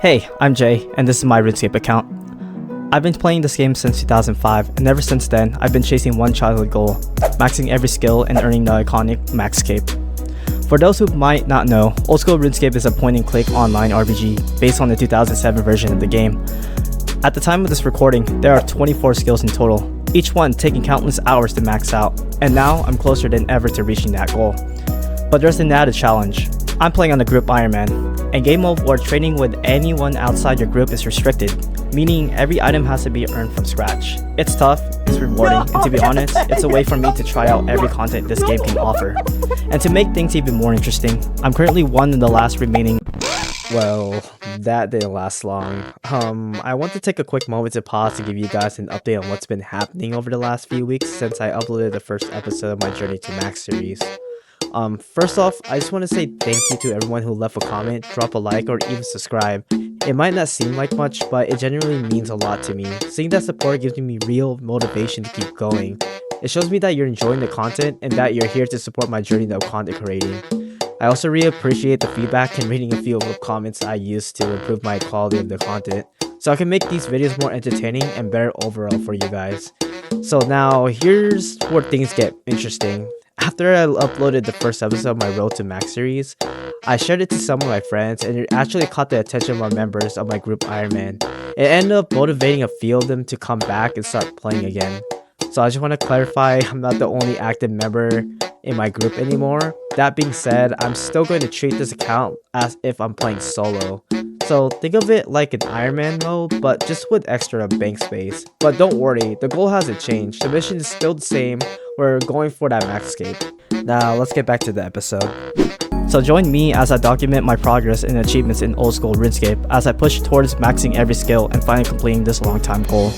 Hey, I'm Jay, and this is my RuneScape account. I've been playing this game since 2005, and ever since then, I've been chasing one childhood goal, maxing every skill and earning the iconic max cape. For those who might not know, old school RuneScape is a point-and-click online RPG based on the 2007 version of the game. At the time of this recording, there are 24 skills in total, each one taking countless hours to max out, and now I'm closer than ever to reaching that goal. But there's an added challenge. I'm playing on a group Ironman. In game mode where trading with anyone outside your group is restricted, meaning every item has to be earned from scratch. It's tough, it's rewarding, and to be honest, it's a way for me to try out every content this game can offer. And to make things even more interesting, I'm currently one of the last remaining. Well, that didn't last long. I want to take a quick moment to pause to give you guys an update on what's been happening over the last few weeks since I uploaded the first episode of my Journey to Max series. First off, I just want to say thank you to everyone who left a comment, drop a like, or even subscribe. It might not seem like much, but it genuinely means a lot to me. Seeing that support gives me real motivation to keep going. It shows me that you're enjoying the content and that you're here to support my journey of content creating. I also really appreciate the feedback and reading a few of the comments I used to improve my quality of the content, so I can make these videos more entertaining and better overall for you guys. So now, here's where things get interesting. After I uploaded the first episode of my Road to Max series, I shared it to some of my friends, and it actually caught the attention of my members of my group Ironman. It ended up motivating a few of them to come back and start playing again. So I just want to clarify, I'm not the only active member in my group anymore. That being said, I'm still going to treat this account as if I'm playing solo. So think of it like an Ironman mode, but just with extra bank space. But don't worry, the goal hasn't changed. The mission is still the same. We're going for that max cape. Now let's get back to the episode. So join me as I document my progress and achievements in old school RuneScape as I push towards maxing every skill and finally completing this long time goal.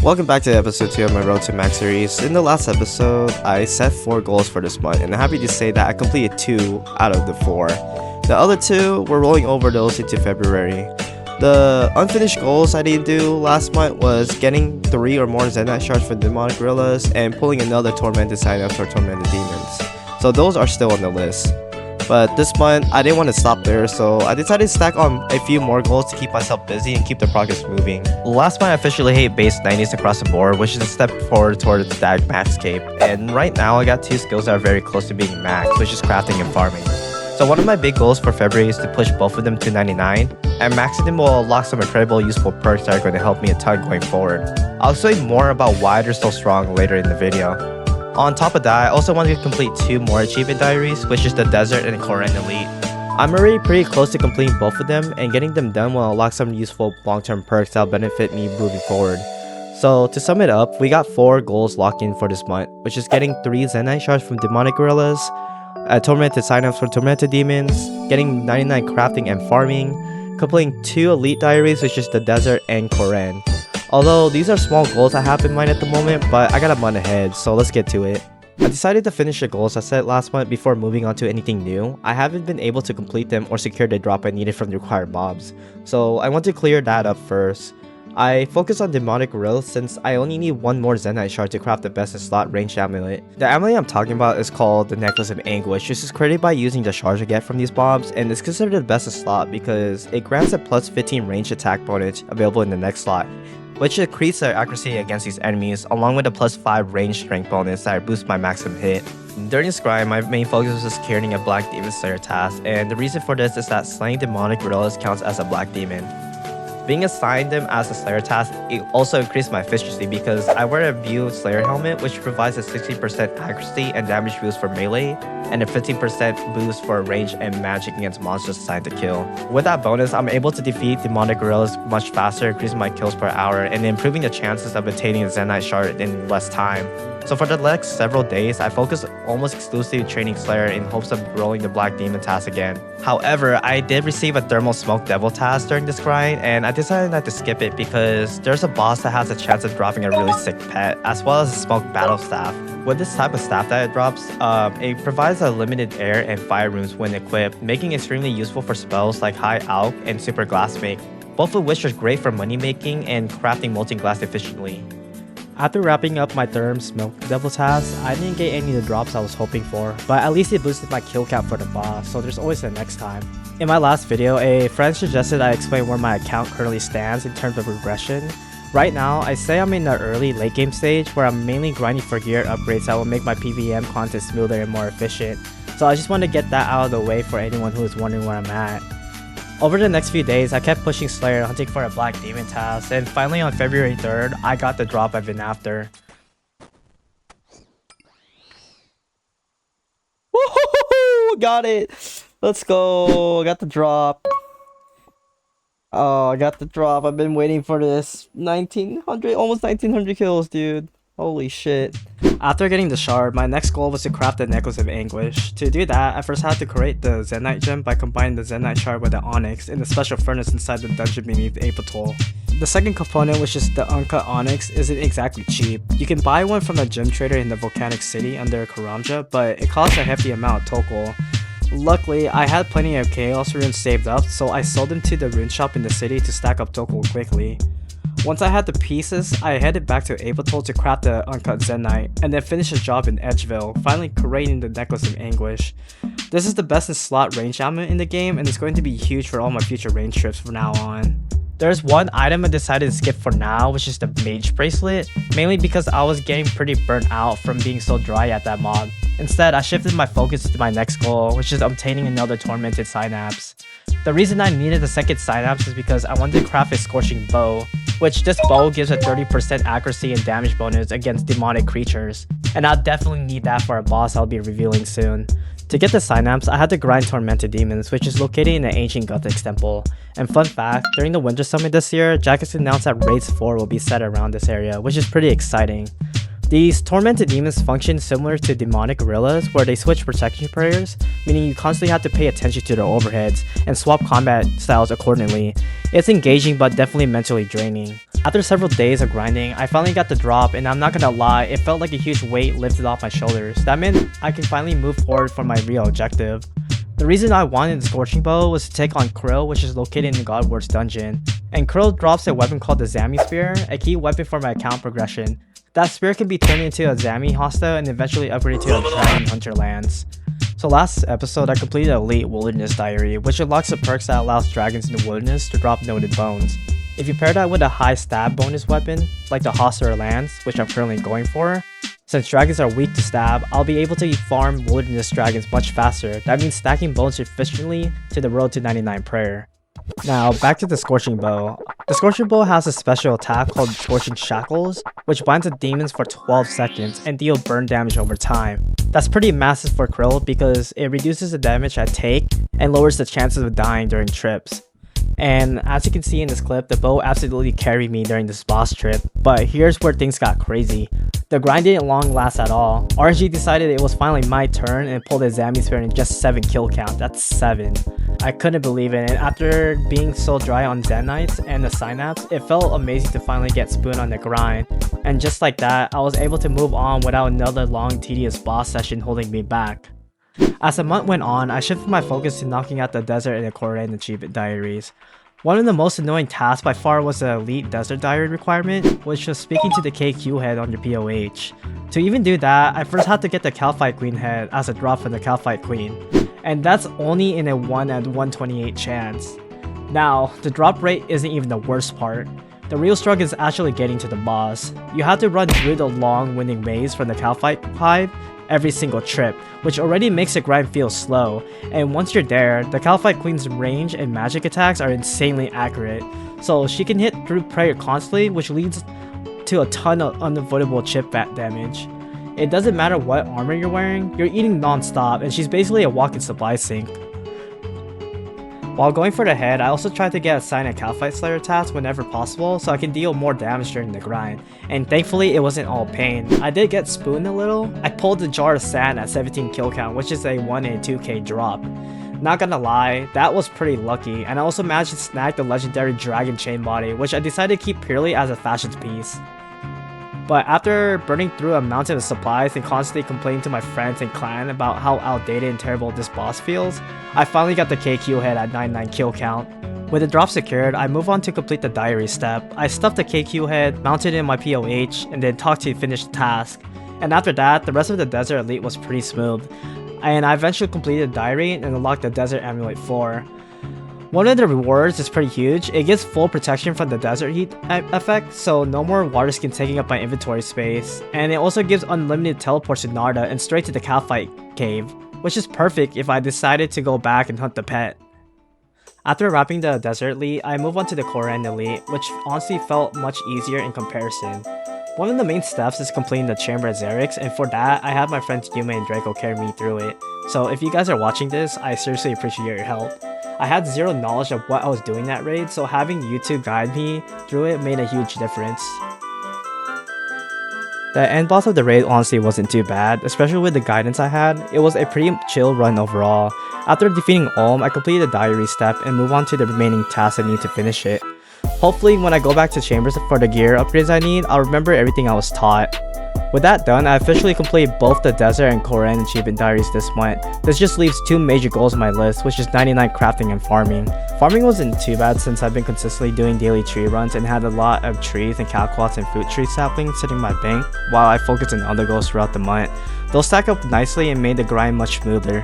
Welcome back to episode 2 of my Road to Max series. In the last episode, I set 4 goals for this month, and I'm happy to say that I completed 2 out of the 4. The other 2, we're rolling over those into February. The unfinished goals I didn't do last month was getting 3 or more Zenite shards for Demonic Gorillas and pulling another Tormented sign-up for Tormented Demons. So those are still on the list. But this month, I didn't want to stop there, so I decided to stack on a few more goals to keep myself busy and keep the progress moving. Last month, I officially hit base 90s across the board, which is a step forward towards that max cape. And right now, I got 2 skills that are very close to being max, which is crafting and farming. So one of my big goals for February is to push both of them to 99, and maxing them will unlock some incredible useful perks that are going to help me a ton going forward. I'll say more about why they're so strong later in the video. On top of that, I also wanted to complete 2 more achievement diaries, which is the Desert and Koran Elite. I'm already pretty close to completing both of them, and getting them done will unlock some useful long-term perks that will benefit me moving forward. So to sum it up, we got 4 goals locked in for this month, which is getting 3 Zenite shards from Demonic Gorillas, Tormented signups for Tormented Demons, getting 99 crafting and farming, completing 2 Elite diaries, which is the Desert and Koran. Although these are small goals I have in mind at the moment, but I got a month ahead, so let's get to it. I decided to finish the goals I set last month before moving on to anything new. I haven't been able to complete them or secure the drop I needed from the required mobs, so I want to clear that up first. I focus on Demonic Gorillas since I only need 1 more Zenite shard to craft the best in slot ranged amulet. The amulet I'm talking about is called the Necklace of Anguish, which is created by using the shards I get from these mobs, and it's considered the best in slot because it grants a plus 15 ranged attack bonus available in the next slot, which increases their accuracy against these enemies, along with a plus 5 range strength bonus that boosts my maximum hit. During this grind, my main focus was securing a Black Demon Slayer task, and the reason for this is that slaying Demonic Gorillas counts as a Black Demon. Being assigned them as a Slayer task, it also increased my efficiency because I wear a View Slayer helmet, which provides a 60% accuracy and damage boost for melee, and a 15% boost for range and magic against monsters assigned to kill. With that bonus, I'm able to defeat Demonic Gorillas much faster, increasing my kills per hour, and improving the chances of obtaining a Zenite shard in less time. So for the next several days, I focused almost exclusively training Slayer in hopes of rolling the Black Demon task again. However, I did receive a Thermal Smoke Devil task during this grind, and I decided not to skip it because there's a boss that has a chance of dropping a really sick pet, as well as a Smoke Battle Staff. With this type of staff that it drops, it provides a limited air and fire rooms when equipped, making it extremely useful for spells like High Alch and Super Glass Make, both of which are great for money making and crafting molten glass efficiently. After wrapping up my Therm Smoke Devil task, I didn't get any of the drops I was hoping for, but at least it boosted my kill count for the boss, so there's always a next time. In my last video, a friend suggested I explain where my account currently stands in terms of regression. Right now, I say I'm in the early late game stage where I'm mainly grinding for gear upgrades that will make my PvM content smoother and more efficient, so I just want to get that out of the way for anyone who is wondering where I'm at. Over the next few days, I kept pushing Slayer hunting for a Black Demon task, and finally on February 3rd, I got the drop I've been after. Woohoo! Got it! Let's go! Got the drop. Oh, I got the drop. I've been waiting for this. 1900, almost 1900 kills, dude. Holy shit. After getting the shard, my next goal was to craft the Necklace of Anguish. To do that, I first had to create the Zenyte gem by combining the Zenyte shard with the Onyx in the special furnace inside the dungeon beneath Apatol. The second component, which is the uncut Onyx, isn't exactly cheap. You can buy one from a gem trader in the Volcanic City under Karamja, but it costs a hefty amount of Tokol. Luckily, I had plenty of Chaos runes saved up, so I sold them to the rune shop in the city to stack up Tokol quickly. Once I had the pieces, I headed back to Apatol to craft the uncut Zenyte, and then finish the job in Edgeville, finally creating the Necklace of Anguish. This is the best in slot range ammo in the game, and it's going to be huge for all my future range trips from now on. There's one item I decided to skip for now, which is the Mage Bracelet, mainly because I was getting pretty burnt out from being so dry at that mod. Instead, I shifted my focus to my next goal, which is obtaining another Tormented Synapse. The reason I needed a second Synapse is because I wanted to craft a Scorching Bow, which this bow gives a 30% accuracy and damage bonus against demonic creatures, and I'll definitely need that for a boss I'll be revealing soon. To get the Synapse, I had to grind Tormented Demons, which is located in the ancient Guthix temple. And fun fact, during the Winter Summit this year, Jackets announced that Raids 4 will be set around this area, which is pretty exciting. These Tormented Demons function similar to Demonic Gorillas, where they switch protection prayers, meaning you constantly have to pay attention to their overheads and swap combat styles accordingly. It's engaging but definitely mentally draining. After several days of grinding, I finally got the drop, and I'm not gonna lie, it felt like a huge weight lifted off my shoulders. That meant I can finally move forward for my real objective. The reason I wanted the Scorching Bow was to take on Krill, which is located in the Godward's dungeon. And Krill drops a weapon called the Zami Spear, a key weapon for my account progression. That spear can be turned into a Zami hostile and eventually upgraded to a Dragon Hunter lance. So last episode, I completed Elite Wilderness Diary, which unlocks the perks that allows dragons in the wilderness to drop noted bones. If you pair that with a high stab bonus weapon, like the Hostile Lance, which I'm currently going for, since dragons are weak to stab, I'll be able to farm wilderness dragons much faster. That means stacking bones efficiently to the road to 99 prayer. Now, back to the Scorching Bow. The Scorching Bow has a special attack called Scorching Shackles, which binds the demons for 12 seconds and deals burn damage over time. That's pretty massive for Krill because it reduces the damage I take and lowers the chances of dying during trips. And as you can see in this clip, the bow absolutely carried me during this boss trip, but here's where things got crazy. The grind didn't long last at all. RNG decided it was finally my turn and pulled a Zami Spear in just 7 kill count. That's 7. I couldn't believe it, and after being so dry on Zenytes and the Synapse, it felt amazing to finally get Spoon on the grind. And just like that, I was able to move on without another long tedious boss session holding me back. As the month went on, I shifted my focus to knocking out the Desert and the Koran Achievement Diaries. One of the most annoying tasks by far was the Elite Desert Diary requirement, which was speaking to the KQ head on your POH. To even do that, I first had to get the Calphite Queen head as a drop from the Calphite Queen, and that's only in a 1 at 128 chance. Now, the drop rate isn't even the worst part. The real struggle is actually getting to the boss. You have to run through the long winding maze from the Calphite Hive every single trip, which already makes the grind feel slow, and once you're there, the Calphite Queen's range and magic attacks are insanely accurate, so she can hit through prayer constantly, which leads to a ton of unavoidable chip damage. It doesn't matter what armor you're wearing, you're eating non-stop, and she's basically a walking supply sink. While going for the head, I also tried to get a Sign and Calphite Slayer task whenever possible so I can deal more damage during the grind, and thankfully it wasn't all pain. I did get spooned a little. I pulled the Jar of Sand at 17 kill count, which is a 1 in 2k drop. Not gonna lie, that was pretty lucky, and I also managed to snag the legendary Dragon Chain Body, which I decided to keep purely as a fashion piece. But after burning through a mountain of supplies and constantly complaining to my friends and clan about how outdated and terrible this boss feels, I finally got the KQ head at 99 kill count. With the drop secured, I move on to complete the diary step. I stuffed the KQ head, mounted in my POH, and then talked to finish the task. And after that, the rest of the Desert Elite was pretty smooth. And I eventually completed the diary and unlocked the Desert Amulet 4. One of the rewards is pretty huge. It gives full protection from the desert heat effect, so no more water skin taking up my inventory space. And it also gives unlimited teleports to Narda and straight to the Calphite cave, which is perfect if I decided to go back and hunt the pet. After wrapping the Desert Elite, I move on to the Koran Elite, which honestly felt much easier in comparison. One of the main steps is completing the Chamber of Xerix, and for that, I had my friends Yume and Draco carry me through it. So if you guys are watching this, I seriously appreciate your help. I had zero knowledge of what I was doing that raid, so having you two guide me through it made a huge difference. The end boss of the raid honestly wasn't too bad, especially with the guidance I had. It was a pretty chill run overall. After defeating Olm, I completed the diary step and move on to the remaining tasks I need to finish it. Hopefully when I go back to Chambers for the gear upgrades I need, I'll remember everything I was taught. With that done, I officially completed both the Desert and Koran achievement diaries this month. This just leaves 2 major goals on my list, which is 99 crafting and farming. Farming wasn't too bad since I've been consistently doing daily tree runs and had a lot of trees and calquats and fruit tree saplings sitting in my bank while I focused on other goals throughout the month. Those stack up nicely and made the grind much smoother.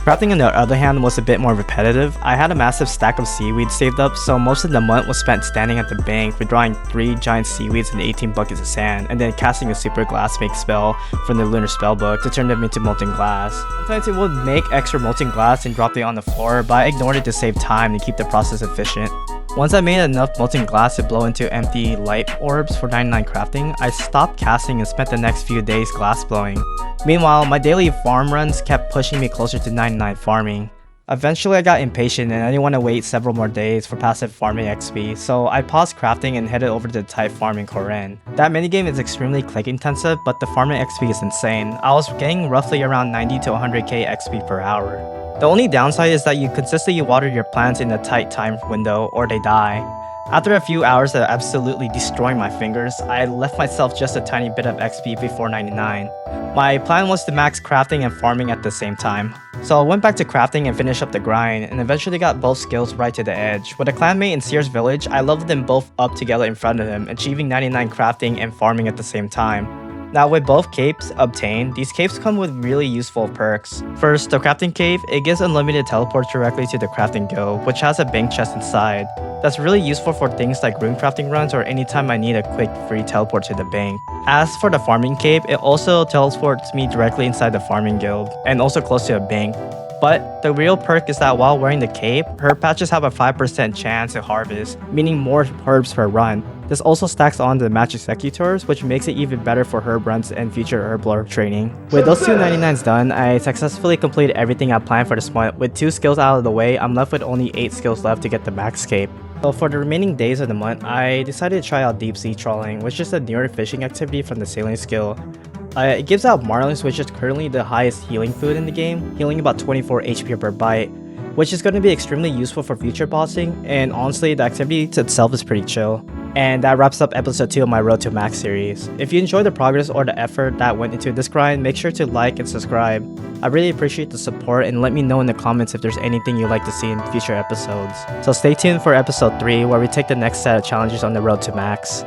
Crafting on the other hand was a bit more repetitive. I had a massive stack of seaweed saved up, so most of the month was spent standing at the bank, withdrawing 3 giant seaweeds and 18 buckets of sand, and then casting a super glass make spell from the lunar spellbook to turn them into molten glass. Sometimes it would make extra molten glass and drop it on the floor, but I ignored it to save time and keep the process efficient. Once I made enough molten glass to blow into empty light orbs for 99 crafting, I stopped casting and spent the next few days glass blowing. Meanwhile, my daily farm runs kept pushing me closer to 99 farming. Eventually I got impatient and I didn't want to wait several more days for passive farming XP, so I paused crafting and headed over to the type farm in Koran. That minigame is extremely click intensive, but the farming XP is insane. I was getting roughly around 90 to 100k XP per hour. The only downside is that you consistently water your plants in a tight time window or they die. After a few hours of absolutely destroying my fingers, I left myself just a tiny bit of XP before 99. My plan was to max crafting and farming at the same time. So I went back to crafting and finished up the grind, and eventually got both skills right to the edge. With a clanmate in Seer's village, I leveled them both up together in front of him, achieving 99 crafting and farming at the same time. Now with both capes obtained, these capes come with really useful perks. First, the crafting cave, it gives unlimited teleports directly to the crafting guild, which has a bank chest inside. That's really useful for things like rune crafting runs or anytime I need a quick free teleport to the bank. As for the farming cape, it also teleports me directly inside the farming guild, and also close to a bank. But the real perk is that while wearing the cape, herb patches have a 5% chance to harvest, meaning more herbs per run. This also stacks on the match executors, which makes it even better for herb runs and future herb lore training. With those 2 99s done, I successfully completed everything I planned for this month. With 2 skills out of the way, I'm left with only 8 skills left to get the max cape. So for the remaining days of the month, I decided to try out deep sea trawling, which is a newer fishing activity from the sailing skill. It gives out marlins, which is currently the highest healing food in the game, healing about 24 HP per bite, which is going to be extremely useful for future bossing, and honestly the activity itself is pretty chill. And that wraps up episode 2 of my Road to Max series. If you enjoyed the progress or the effort that went into this grind, make sure to like and subscribe. I really appreciate the support, and let me know in the comments if there's anything you'd like to see in future episodes. So stay tuned for episode 3 where we take the next set of challenges on the Road to Max.